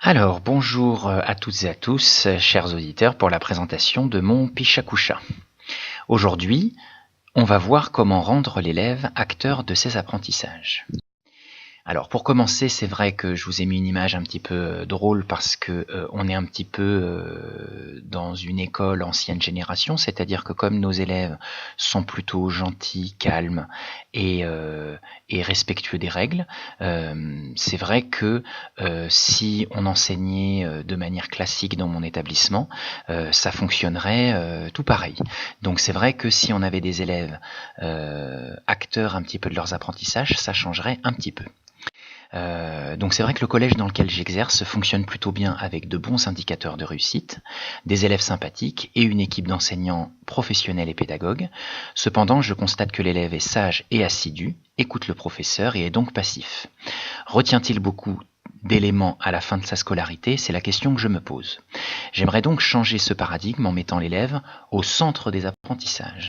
Alors, bonjour à toutes et à tous, chers auditeurs, pour la présentation de mon Pichakusha. Aujourd'hui, on va voir comment rendre l'élève acteur de ses apprentissages. Alors pour commencer, c'est vrai que je vous ai mis une image un petit peu drôle parce que on est un petit peu dans une école ancienne génération, c'est-à-dire que comme nos élèves sont plutôt gentils, calmes et respectueux des règles, c'est vrai que si on enseignait de manière classique dans mon établissement, ça fonctionnerait tout pareil. Donc c'est vrai que si on avait des élèves acteurs un petit peu de leurs apprentissages, ça changerait un petit peu. Donc c'est vrai que le collège dans lequel j'exerce fonctionne plutôt bien avec de bons indicateurs de réussite, des élèves sympathiques et une équipe d'enseignants professionnels et pédagogues. Cependant, je constate que l'élève est sage et assidu, écoute le professeur et est donc passif. Retient-il beaucoup d'éléments à la fin de sa scolarité? C'est la question que je me pose. J'aimerais donc changer ce paradigme en mettant l'élève au centre des apprentissages.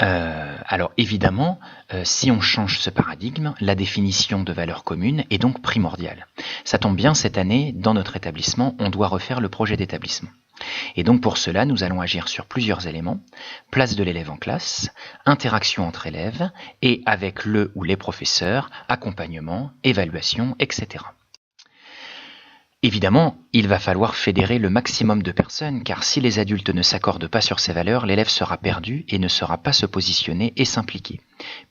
Alors évidemment, si on change ce paradigme, la définition de valeur commune est donc primordiale. Ça tombe bien, cette année, dans notre établissement, on doit refaire le projet d'établissement. Et donc pour cela, nous allons agir sur plusieurs éléments: place de l'élève en classe, interaction entre élèves, et avec le ou les professeurs, accompagnement, évaluation, etc. Évidemment, il va falloir fédérer le maximum de personnes, car si les adultes ne s'accordent pas sur ces valeurs, l'élève sera perdu et ne saura pas se positionner et s'impliquer.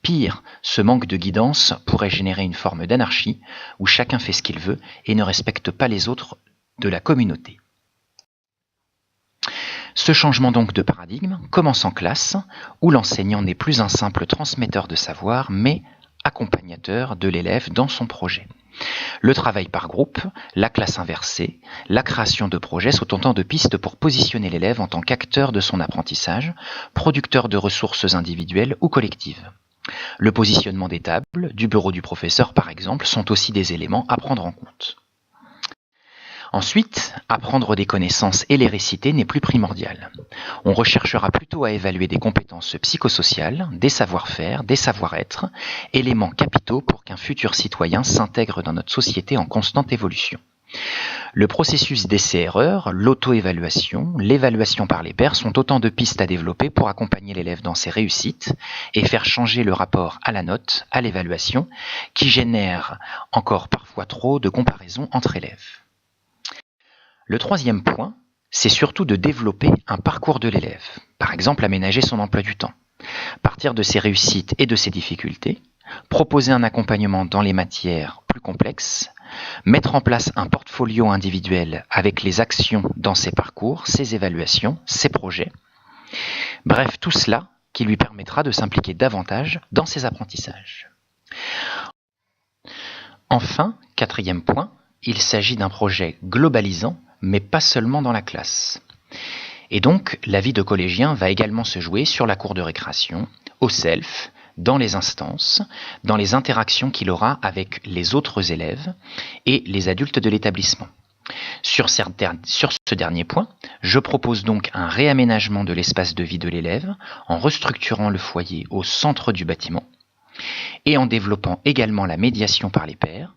Pire, ce manque de guidance pourrait générer une forme d'anarchie, où chacun fait ce qu'il veut et ne respecte pas les autres de la communauté. Ce changement donc de paradigme commence en classe, où l'enseignant n'est plus un simple transmetteur de savoir, mais accompagnateur de l'élève dans son projet. Le travail par groupe, la classe inversée, la création de projets sont autant de pistes pour positionner l'élève en tant qu'acteur de son apprentissage, producteur de ressources individuelles ou collectives. Le positionnement des tables, du bureau du professeur par exemple, sont aussi des éléments à prendre en compte. Ensuite, apprendre des connaissances et les réciter n'est plus primordial. On recherchera plutôt à évaluer des compétences psychosociales, des savoir-faire, des savoir-être, éléments capitaux pour qu'un futur citoyen s'intègre dans notre société en constante évolution. Le processus d'essai-erreur, l'auto-évaluation, l'évaluation par les pairs sont autant de pistes à développer pour accompagner l'élève dans ses réussites et faire changer le rapport à la note, à l'évaluation, qui génère encore parfois trop de comparaisons entre élèves. Le troisième point, c'est surtout de développer un parcours de l'élève. Par exemple, aménager son emploi du temps. Partir de ses réussites et de ses difficultés, proposer un accompagnement dans les matières plus complexes, mettre en place un portfolio individuel avec les actions dans ses parcours, ses évaluations, ses projets. Bref, tout cela qui lui permettra de s'impliquer davantage dans ses apprentissages. Enfin, quatrième point, il s'agit d'un projet globalisant, mais pas seulement dans la classe. Et donc, la vie de collégien va également se jouer sur la cour de récréation, au self, dans les instances, dans les interactions qu'il aura avec les autres élèves et les adultes de l'établissement. Sur ce dernier point, je propose donc un réaménagement de l'espace de vie de l'élève en restructurant le foyer au centre du bâtiment et en développant également la médiation par les pairs.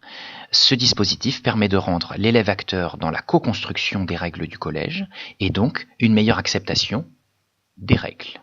Ce dispositif permet de rendre l'élève acteur dans la co-construction des règles du collège et donc une meilleure acceptation des règles.